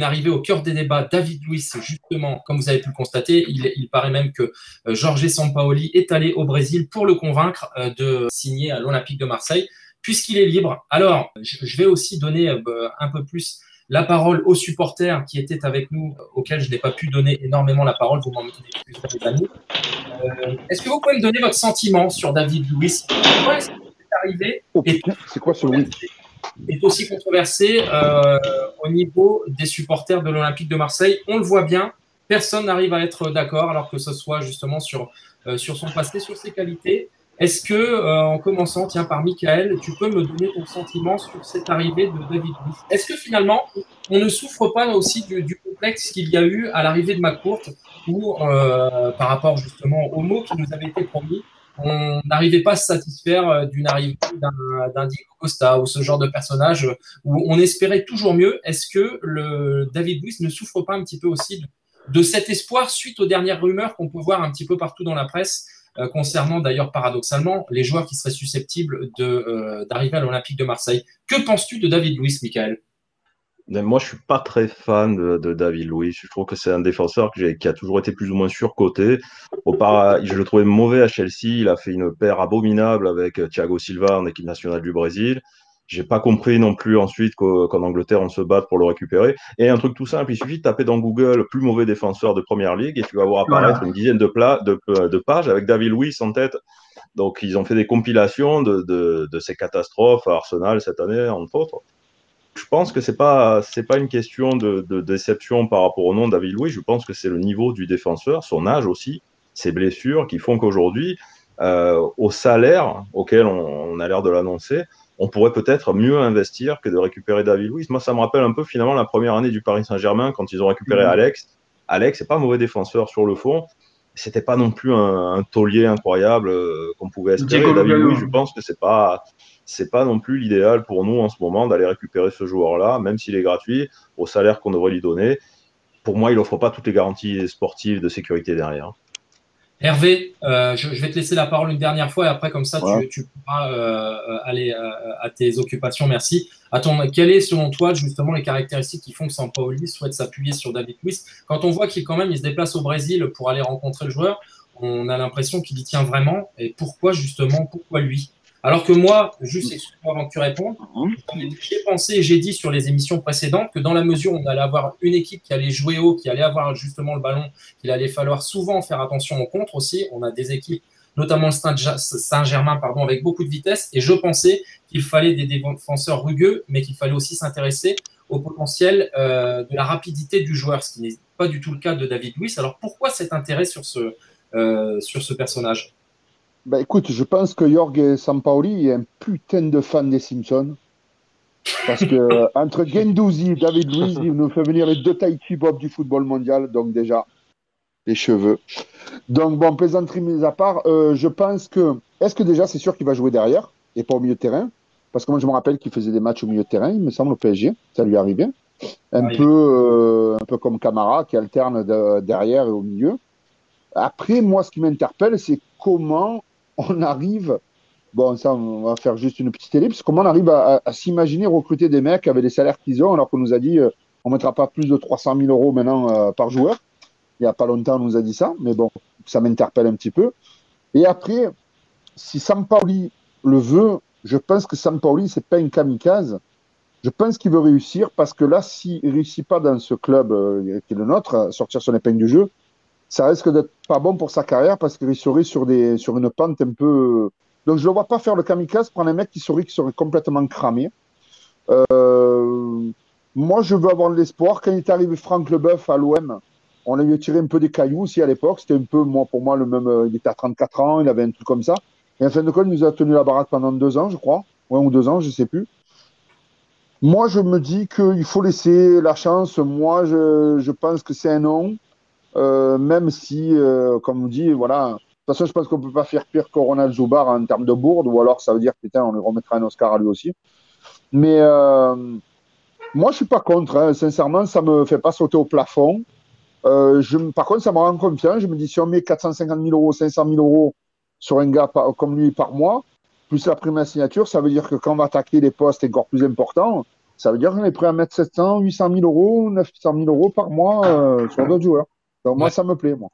une arrivée au cœur des débats. David Luiz, justement, comme vous avez pu le constater, il paraît même que Jorge Sampaoli est allé au Brésil pour le convaincre de signer à l'Olympique de Marseille, puisqu'il est libre. Alors, je vais aussi donner un peu plus la parole aux supporters qui étaient avec nous, auxquels je n'ai pas pu donner énormément la parole. Vous m'en excusez, les amis. Est-ce que vous pouvez me donner votre sentiment sur David Luiz? Pourquoi est-ce que c'est arrivé Oh putain, c'est quoi ce oui? est aussi controversé au niveau des supporters de l'Olympique de Marseille. On le voit bien, personne n'arrive à être d'accord, alors que ce soit justement sur son passé, sur ses qualités. Est-ce que, en commençant, tiens, par Michael, tu peux me donner ton sentiment sur cette arrivée de David Luiz? Est-ce que finalement, on ne souffre pas aussi du complexe qu'il y a eu à l'arrivée de McCourt, ou par rapport justement aux mots qui nous avaient été promis, on n'arrivait pas à se satisfaire d'une arrivée d'un Diego Costa ou ce genre de personnage où on espérait toujours mieux. Est-ce que le David Luiz ne souffre pas un petit peu aussi de cet espoir suite aux dernières rumeurs qu'on peut voir un petit peu partout dans la presse concernant d'ailleurs paradoxalement les joueurs qui seraient susceptibles d'arriver à l'Olympique de Marseille? Que penses-tu de David Luiz, Michael? Mais moi, je suis pas très fan de David Luiz. Je trouve que c'est un défenseur qui a toujours été plus ou moins surcoté. Je le trouvais mauvais à Chelsea. Il a fait une paire abominable avec Thiago Silva en équipe nationale du Brésil. J'ai pas compris non plus ensuite qu'en Angleterre, on se batte pour le récupérer. Et un truc tout simple, il suffit de taper dans Google plus mauvais défenseur de première ligue et tu vas voir apparaître une dizaine de pages avec David Luiz en tête. Donc, ils ont fait des compilations de ces catastrophes à Arsenal cette année, entre autres. Je pense que c'est pas une question de déception par rapport au nom de David Luiz. Je pense que c'est le niveau du défenseur, son âge aussi, ses blessures qui font qu'aujourd'hui, au salaire auquel on a l'air de l'annoncer, on pourrait peut-être mieux investir que de récupérer David Luiz. Moi, ça me rappelle un peu finalement la première année du Paris Saint-Germain quand ils ont récupéré Alex. Alex, c'est pas un mauvais défenseur sur le fond. C'était pas non plus un taulier incroyable qu'on pouvait espérer. David Luiz, je pense que c'est pas non plus l'idéal pour nous en ce moment d'aller récupérer ce joueur-là, même s'il est gratuit, au salaire qu'on devrait lui donner. Pour moi, il n'offre pas toutes les garanties sportives de sécurité derrière. Hervé, je vais te laisser la parole une dernière fois et après, comme ça, Ouais. tu pourras aller à tes occupations. Merci. Quelles est, selon toi, justement, les caractéristiques qui font que Sampaoli souhaite s'appuyer sur David Luiz? Quand on voit qu'il quand même il se déplace au Brésil pour aller rencontrer le joueur, on a l'impression qu'il y tient vraiment. Et pourquoi, justement, pourquoi lui? Alors que moi, juste excuse-moi avant que tu répondes, j'ai pensé et j'ai dit sur les émissions précédentes que dans la mesure où on allait avoir une équipe qui allait jouer haut, qui allait avoir justement le ballon, qu'il allait falloir souvent faire attention aux contres aussi. On a des équipes, notamment le Saint-Germain, pardon, avec beaucoup de vitesse. Et je pensais qu'il fallait des défenseurs rugueux, mais qu'il fallait aussi s'intéresser au potentiel de la rapidité du joueur, ce qui n'est pas du tout le cas de David Luiz. Alors pourquoi cet intérêt sur ce personnage? Bah écoute, je pense que Jorge Sampaoli est un putain de fan des Simpsons. Parce que entre Guendouzi et David Luiz, il nous fait venir les deux Tahiti Bob du football mondial. Donc déjà, les cheveux. Donc bon, plaisanterie mise à part, je pense que... Est-ce que déjà c'est sûr qu'il va jouer derrière et pas au milieu de terrain? Parce que moi je me rappelle qu'il faisait des matchs au milieu de terrain, il me semble, au PSG. Ça lui arrivait. Un peu comme Camara qui alterne derrière et au milieu. Après, moi, ce qui m'interpelle, c'est comment on arrive, bon, ça, on va faire juste une petite ellipse, comment on arrive à s'imaginer recruter des mecs avec les salaires qu'ils ont, alors qu'on nous a dit, on ne mettra pas plus de 300 000 euros maintenant par joueur. Il n'y a pas longtemps, on nous a dit ça, mais bon, ça m'interpelle un petit peu. Et après, si Sampaoli le veut, je pense que Sampaoli, c'est pas une kamikaze. Je pense qu'il veut réussir parce que là, s'il ne réussit pas dans ce club qui est le nôtre, à sortir son épingle du jeu, ça risque d'être pas bon pour sa carrière parce qu'il serait sur une pente un peu. Donc je ne le vois pas faire le kamikaze, prendre un mec qui serait complètement cramé. Moi, je veux avoir de l'espoir. Quand il est arrivé Franck Leboeuf à l'OM, on a eu tiré un peu des cailloux aussi à l'époque. C'était un peu, moi, pour moi, le même. Il était à 34 ans, il avait un truc comme ça. Et en fin de compte, il nous a tenu la baraque pendant 2 ans, je crois. 1 ou 2 ans, je ne sais plus. Moi, je me dis qu'il faut laisser la chance. Moi, je pense que c'est un non. Même si, comme on dit, voilà. De toute façon, je pense qu'on ne peut pas faire pire que Ronald Zubar en termes de bourde, ou alors ça veut dire, putain, on lui remettra un Oscar à lui aussi. Mais moi, je ne suis pas contre. Hein. Sincèrement, ça ne me fait pas sauter au plafond. Par contre, ça me rend confiance. Je me dis, si on met 450 000 euros, 500 000 euros sur un gars comme lui par mois, plus la prime à signature, ça veut dire que quand on va attaquer les postes encore plus importants, ça veut dire qu'on est prêt à mettre 700, 800 000 euros, 900 000 euros par mois sur d'autres joueurs. Donc, moi, ça me plaît, moi.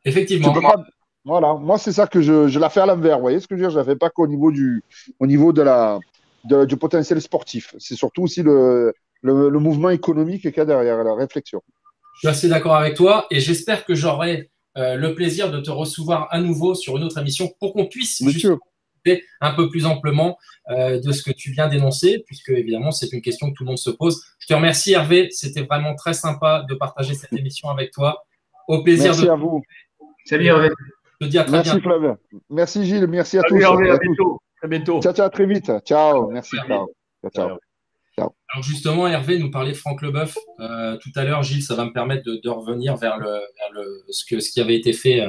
Effectivement. Tu peux pas... Voilà, moi, c'est ça que je la fais à l'envers. Vous voyez ce que je veux dire? Je la fais pas qu'au niveau du du potentiel sportif. C'est surtout aussi le mouvement économique qu'il y a derrière, la réflexion. Je suis assez d'accord avec toi et j'espère que j'aurai le plaisir de te recevoir à nouveau sur une autre émission pour qu'on puisse discuter un peu plus amplement de ce que tu viens d'énoncer, puisque évidemment c'est une question que tout le monde se pose. Je te remercie Hervé, c'était vraiment très sympa de partager cette émission avec toi. Au plaisir. Merci à vous. Salut Hervé. Je te dis à très bientôt. Merci Flavien. Merci Gilles, merci à tous. Hervé, à bientôt. À bientôt. Ciao, ciao, à très vite. Ciao, merci. Ciao. Ciao. Alors justement, Hervé nous parlait de Franck Leboeuf tout à l'heure. Gilles, ça va me permettre de revenir vers ce qui avait été fait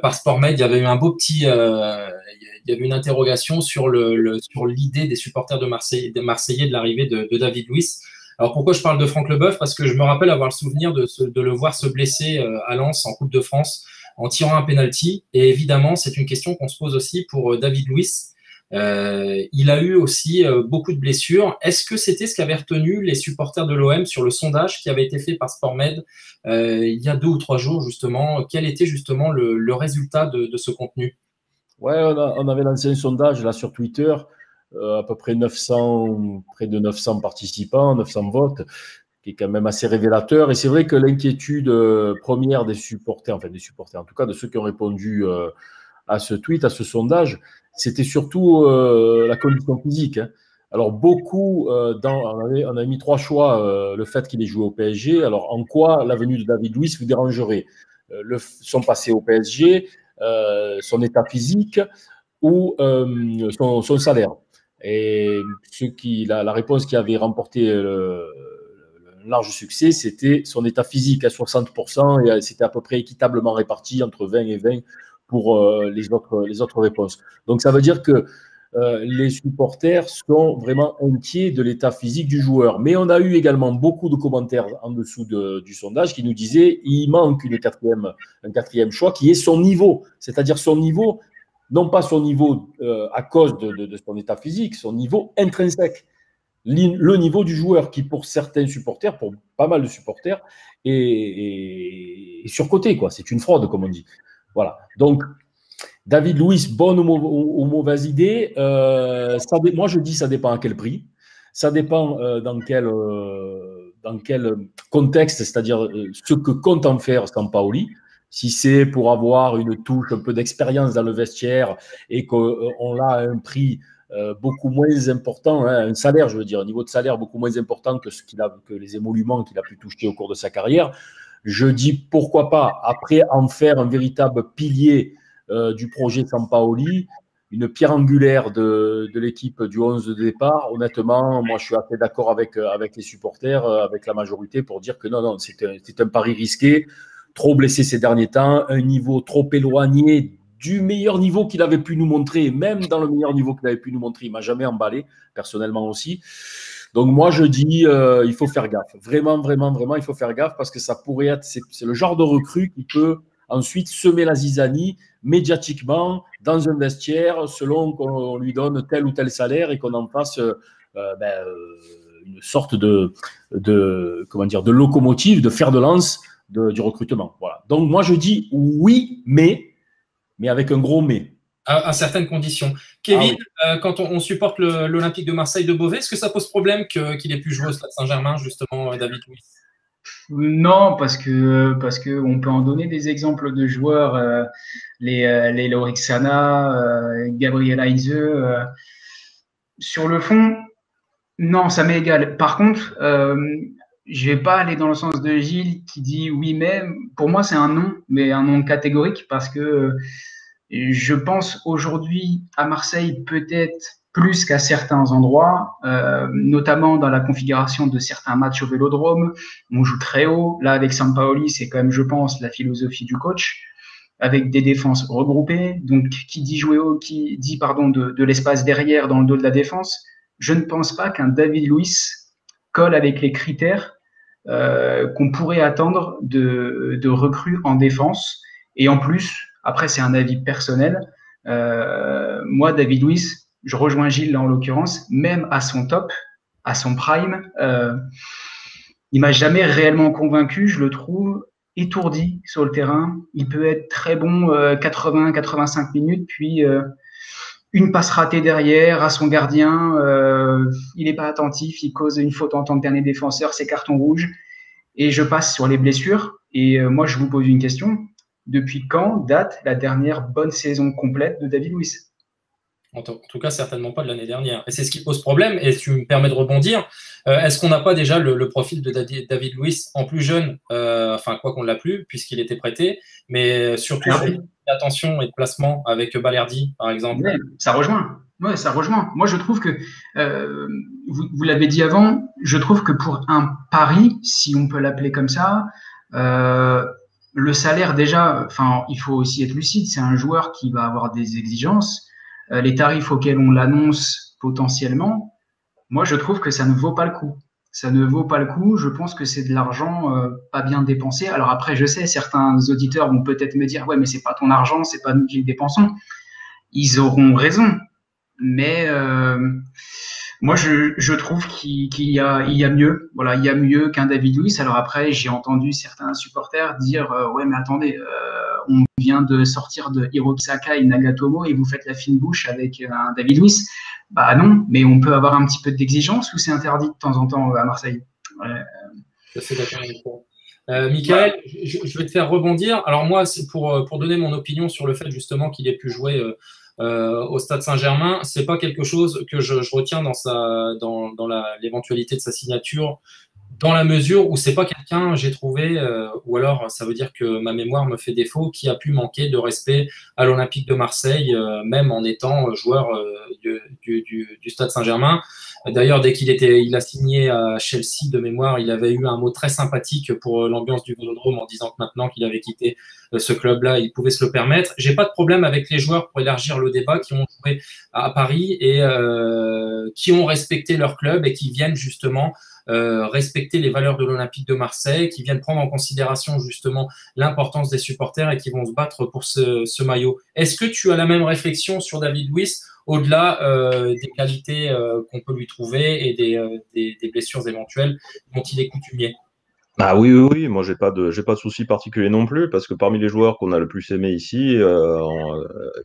par SportMed. Il y avait eu un beau petit, il y avait une interrogation sur l'idée des supporters des Marseillais de l'arrivée de David Luiz. Alors pourquoi je parle de Franck Leboeuf? Parce que je me rappelle avoir le souvenir de le voir se blesser à Lens en Coupe de France en tirant un penalty. Et évidemment, c'est une question qu'on se pose aussi pour David Luiz. Il a eu aussi beaucoup de blessures. Est-ce que c'était ce qu'avaient retenu les supporters de l'OM sur le sondage qui avait été fait par SportMed il y a 2 ou 3 jours justement? Quel était justement le résultat de ce contenu? Ouais, on avait lancé un sondage là sur Twitter, à peu près 900, près de 900 participants, 900 votes, qui est quand même assez révélateur. Et c'est vrai que l'inquiétude première des supporters, en tout cas de ceux qui ont répondu à ce tweet, à ce sondage, c'était surtout la condition physique. Hein. Alors, beaucoup, on a mis 3 choix, le fait qu'il ait joué au PSG. Alors, en quoi la venue de David Luiz vous dérangerait? Son passé au PSG, son état physique ou son salaire. Et la réponse qui avait remporté un large succès, c'était son état physique à 60%, et c'était à peu près équitablement réparti entre 20 et 20 pour les autres réponses. Donc, ça veut dire que les supporters sont vraiment inquiets de l'état physique du joueur. Mais on a eu également beaucoup de commentaires en dessous du sondage qui nous disaient qu'il manque un quatrième choix qui est son niveau. C'est-à-dire son niveau, non pas son niveau à cause de son état physique, son niveau intrinsèque. Le niveau du joueur qui, pour certains supporters, pour pas mal de supporters, est surcoté, quoi. C'est une fraude, comme on dit. Voilà. Donc, David Luiz, bonne ou mauvaise idée, moi je dis ça dépend à quel prix, ça dépend dans quel contexte, c'est-à-dire ce que compte en faire Sampaoli. Si c'est pour avoir une touche, un peu d'expérience dans le vestiaire et qu'on l'a à un prix beaucoup moins important, hein, un salaire, je veux dire, un niveau de salaire beaucoup moins important que les émoluments qu'il a pu toucher au cours de sa carrière, je dis pourquoi pas, après en faire un véritable pilier du projet Sampaoli, une pierre angulaire de l'équipe du 11 de départ. Honnêtement, moi je suis assez d'accord avec les supporters, avec la majorité, pour dire que non, c'est un pari risqué, trop blessé ces derniers temps, un niveau trop éloigné du meilleur niveau qu'il avait pu nous montrer, même dans le meilleur niveau qu'il avait pu nous montrer, il ne m'a jamais emballé, personnellement aussi. Donc moi je dis, il faut faire gaffe. Vraiment, il faut faire gaffe parce que ça pourrait être, c'est le genre de recrue qui peut ensuite semer la zizanie médiatiquement dans un vestiaire selon qu'on lui donne tel ou tel salaire et qu'on en fasse une sorte de locomotive, de fer de lance du recrutement. Voilà. Donc moi je dis oui, mais avec un gros mais. À certaines conditions. Kevin, quand on supporte l'Olympique de Marseille de Beauvais, est-ce que ça pose problème qu'il ait pu jouer au Stade Saint-Germain, justement, David Luiz? Non, parce que on peut en donner des exemples de joueurs, les Lorixana, Gabriel Heinze. Sur le fond, non, ça m'est égal. Par contre, je vais pas aller dans le sens de Gilles qui dit oui, mais pour moi c'est un non, mais un non catégorique parce que je pense aujourd'hui à Marseille peut-être plus qu'à certains endroits, notamment dans la configuration de certains matchs au Vélodrome. On joue très haut. Là, avec Sampaoli, c'est quand même, je pense, la philosophie du coach, avec des défenses regroupées. Donc, qui dit jouer haut, qui dit de l'espace derrière dans le dos de la défense. Je ne pense pas qu'un David Luiz colle avec les critères qu'on pourrait attendre de recrues en défense. Et en plus, après, c'est un avis personnel. Moi, David Luiz, je rejoins Gilles là en l'occurrence, même à son top, à son prime. Il m'a jamais réellement convaincu, je le trouve étourdi sur le terrain. Il peut être très bon 80-85 minutes, puis une passe ratée derrière à son gardien, il n'est pas attentif, il cause une faute en tant que dernier défenseur, c'est carton rouge. Et je passe sur les blessures. Et moi, je vous pose une question. Depuis quand date la dernière bonne saison complète de David Luiz? En tout cas, certainement pas de l'année dernière. Et c'est ce qui pose problème. Et tu me permets de rebondir. Est-ce qu'on n'a pas déjà le profil de David Luiz en plus jeune, enfin, quoi qu'on ne l'a plus, puisqu'il était prêté, mais surtout d'attention et de placement avec Balerdi, par exemple. Ouais, ça rejoint. Ouais, ça rejoint. Moi, je trouve que, vous l'avez dit avant, je trouve que pour un pari, si on peut l'appeler comme ça, le salaire déjà, enfin, il faut aussi être lucide. C'est un joueur qui va avoir des exigences. Les tarifs auxquels on l'annonce potentiellement, moi, je trouve que ça ne vaut pas le coup. Ça ne vaut pas le coup. Je pense que c'est de l'argent pas bien dépensé. Alors après, je sais, certains auditeurs vont peut-être me dire, ouais, mais c'est pas ton argent, c'est pas nous qui le dépensons. Ils auront raison. Mais moi, je trouve qu'il y a mieux. Voilà, il y a mieux qu'un David Luiz. Alors après, j'ai entendu certains supporters dire, ouais, mais attendez, on vient de sortir de Hiroki Sakai et Nagatomo et vous faites la fine bouche avec un David Luiz. Bah non, mais on peut avoir un petit peu d'exigence ou c'est interdit de temps en temps à Marseille? Je suis d'accord avec toi. Michael, je vais te faire rebondir. Alors moi, c'est pour donner mon opinion sur le fait justement qu'il ait pu jouer au Stade Saint-Germain, c'est pas quelque chose que je retiens dans l'éventualité de sa signature, dans la mesure où c'est pas quelqu'un, j'ai trouvé, ou alors ça veut dire que ma mémoire me fait défaut, qui a pu manquer de respect à l'Olympique de Marseille, même en étant joueur du Stade Saint-Germain. D'ailleurs, dès il a signé à Chelsea de mémoire, il avait eu un mot très sympathique pour l'ambiance du Vélodrome en disant que maintenant qu'il avait quitté ce club-là, il pouvait se le permettre. J'ai pas de problème avec les joueurs, pour élargir le débat, qui ont joué à Paris et qui ont respecté leur club et qui viennent justement respecter les valeurs de l'Olympique de Marseille, qui viennent prendre en considération justement l'importance des supporters et qui vont se battre pour ce maillot. Est-ce que tu as la même réflexion sur David Luiz, au-delà des qualités qu'on peut lui trouver et des blessures éventuelles dont il est coutumier? Ah oui, moi j'ai pas de souci particulier non plus, parce que parmi les joueurs qu'on a le plus aimé ici,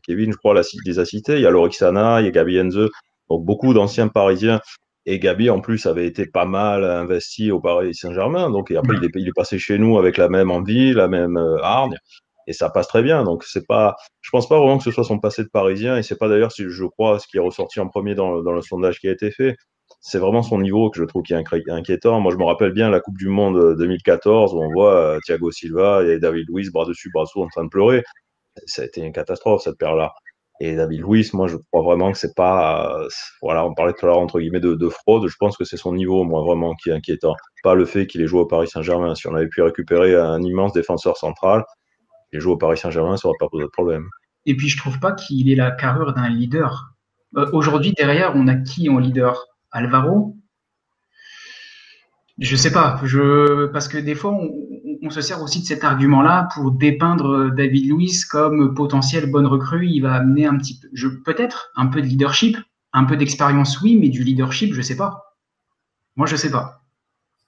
Kevin, je crois, les a cités, il y a Lorixana, il y a Gabi Heinze, donc beaucoup d'anciens Parisiens, et Gabi en plus avait été pas mal investi au Paris Saint-Germain, donc et après il est passé chez nous avec la même envie, la même hargne, et ça passe très bien, donc c'est pas, je pense pas vraiment que ce soit son passé de Parisien, et c'est pas d'ailleurs, si je crois, ce qui est ressorti en premier dans le sondage qui a été fait. C'est vraiment son niveau que je trouve qui est inquiétant. Moi, je me rappelle bien la Coupe du Monde 2014 où on voit Thiago Silva et David Luiz bras dessus, bras dessous en train de pleurer. Ça a été une catastrophe, cette paire-là. Et David Luiz, moi, je crois vraiment que c'est pas. Voilà, on parlait tout à l'heure, entre guillemets, de fraude. Je pense que c'est son niveau, moi, vraiment, qui est inquiétant. Pas le fait qu'il ait joué au Paris Saint-Germain. Si on avait pu récupérer un immense défenseur central, il ait joué au Paris Saint-Germain, ça n'aurait pas posé de problème. Et puis, je trouve pas qu'il ait la carrure d'un leader. Aujourd'hui, derrière, on a qui en leader? Alvaro? Je sais pas, parce que des fois, on se sert aussi de cet argument-là pour dépeindre David Luiz comme potentiel bonne recrue. Il va amener un petit peu, peut-être un peu de leadership, un peu d'expérience, oui, mais du leadership, je sais pas. Moi, je sais pas.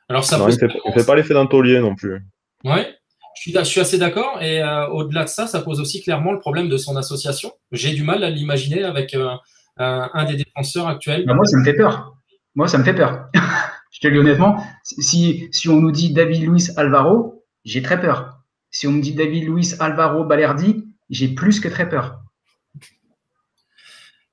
Alors, ça non, il ne fait pas l'effet d'un taulier non plus. Ouais, je suis assez d'accord. Et au-delà de ça, ça pose aussi clairement le problème de son association. J'ai du mal à l'imaginer avec un des défenseurs actuels. Moi, ça me fait peur. Je te le dis honnêtement, si on nous dit David Luiz Alvaro, j'ai très peur. Si on me dit David Luiz Alvaro Balerdi, j'ai plus que très peur.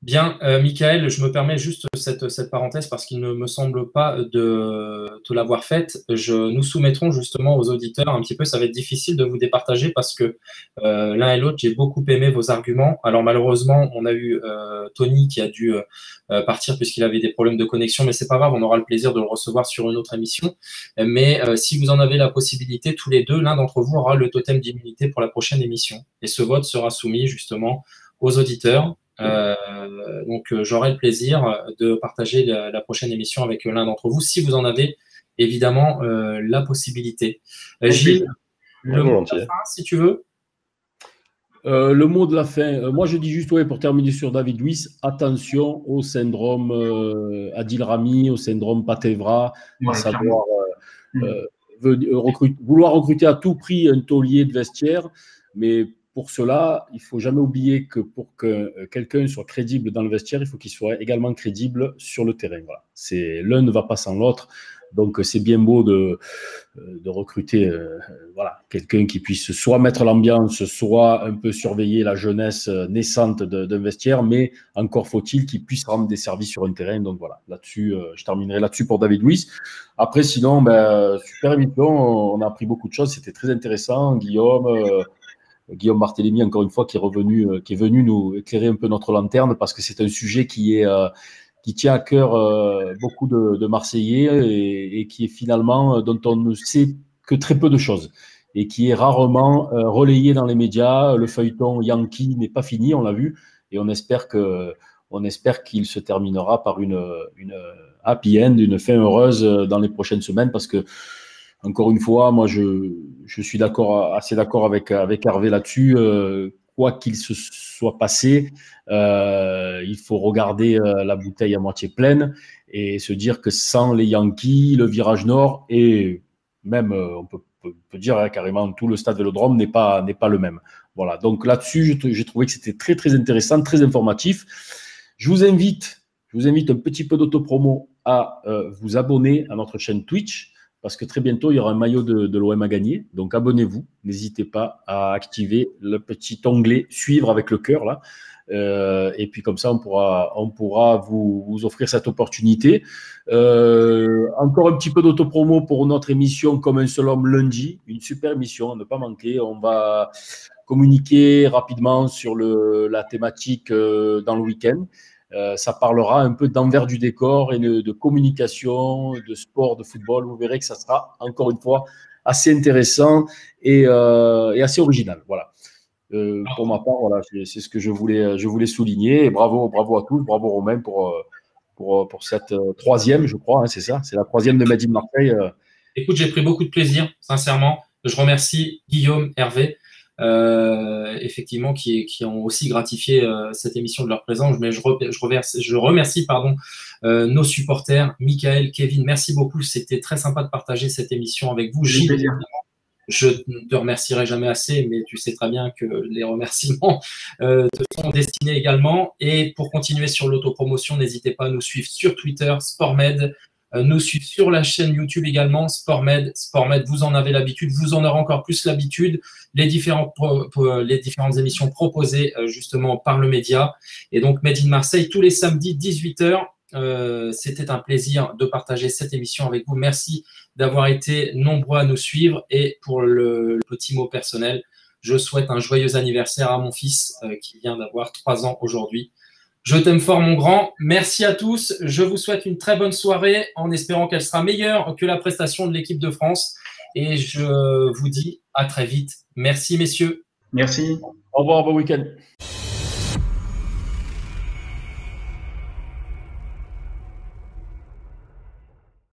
Bien, Michael, je me permets juste cette parenthèse parce qu'il ne me semble pas de te l'avoir faite. Nous soumettrons justement aux auditeurs un petit peu, ça va être difficile de vous départager parce que l'un et l'autre, j'ai beaucoup aimé vos arguments. Alors malheureusement, on a eu Tony qui a dû partir puisqu'il avait des problèmes de connexion, mais c'est pas grave, on aura le plaisir de le recevoir sur une autre émission. Mais si vous en avez la possibilité, tous les deux, l'un d'entre vous aura le totem d'immunité pour la prochaine émission. Et ce vote sera soumis justement aux auditeurs. Donc j'aurai le plaisir de partager la prochaine émission avec l'un d'entre vous si vous en avez évidemment la possibilité. Gilles, le mot de la fin, si tu veux. Le mot de la fin, moi je dis juste, ouais, pour terminer sur David Luiz, attention au syndrome Adil Rami, au syndrome Patevra, à savoir vouloir recruter à tout prix un taulier de vestiaire, mais pour cela, il ne faut jamais oublier que pour que quelqu'un soit crédible dans le vestiaire, il faut qu'il soit également crédible sur le terrain. Voilà. L'un ne va pas sans l'autre. Donc, c'est bien beau de recruter voilà, quelqu'un qui puisse soit mettre l'ambiance, soit un peu surveiller la jeunesse naissante d'un vestiaire, mais encore faut-il qu'il puisse rendre des services sur un terrain. Donc, voilà, là-dessus, je terminerai là-dessus pour David Luiz. Après, sinon, super émission. On a appris beaucoup de choses. C'était très intéressant. Guillaume Barthélémy, encore une fois, qui est venu nous éclairer un peu notre lanterne parce que c'est un sujet qui tient à cœur beaucoup de Marseillais et qui est finalement dont on ne sait que très peu de choses et qui est rarement relayé dans les médias. Le feuilleton Yankee n'est pas fini, on l'a vu, et on espère qu'il se terminera par une happy end, une fin heureuse dans les prochaines semaines parce que encore une fois, moi, je suis assez d'accord avec Hervé là-dessus. Quoi qu'il se soit passé, il faut regarder la bouteille à moitié pleine et se dire que sans les Yankees, le virage nord et même, on peut dire carrément, tout le stade Vélodrome n'est pas le même. Voilà. Donc là-dessus, j'ai trouvé que c'était très, très intéressant, très informatif. Je vous invite un petit peu d'autopromo à vous abonner à notre chaîne Twitch. Parce que très bientôt, il y aura un maillot de l'OM à gagner. Donc, abonnez-vous. N'hésitez pas à activer le petit onglet « Suivre » avec le cœur, là. Et puis, comme ça, on pourra vous offrir cette opportunité. Encore un petit peu d'autopromo pour notre émission « Comme un seul homme » lundi. Une super émission, à ne pas manquer. On va communiquer rapidement sur la thématique dans le week-end. Ça parlera un peu d'envers du décor et de communication, de sport, de football. Vous verrez que ça sera, encore une fois, assez intéressant et assez original. Voilà. Pour ma part, voilà, c'est ce que je voulais souligner. Et bravo à tous, bravo Romain pour cette troisième, je crois, hein, c'est ça, c'est la troisième de Made in Marseille. Écoute, j'ai pris beaucoup de plaisir, sincèrement. Je remercie Guillaume, Hervé. Effectivement, qui ont aussi gratifié cette émission de leur présence. Mais je remercie nos supporters, Michael, Kevin, merci beaucoup. C'était très sympa de partager cette émission avec vous. Gilles, je ne te remercierai jamais assez, mais tu sais très bien que les remerciements te sont destinés également. Et pour continuer sur l'autopromotion, n'hésitez pas à nous suivre sur Twitter, SportMed, nous suivre sur la chaîne YouTube également, SportMed, vous en avez l'habitude, vous en aurez encore plus l'habitude, les différentes émissions proposées justement par le média. Et donc Made in Marseille, tous les samedis, 18h. C'était un plaisir de partager cette émission avec vous. Merci d'avoir été nombreux à nous suivre. Et pour le petit mot personnel, je souhaite un joyeux anniversaire à mon fils qui vient d'avoir 3 ans aujourd'hui. Je t'aime fort, mon grand. Merci à tous. Je vous souhaite une très bonne soirée en espérant qu'elle sera meilleure que la prestation de l'équipe de France. Et je vous dis à très vite. Merci, messieurs. Merci. Au revoir, bon week-end.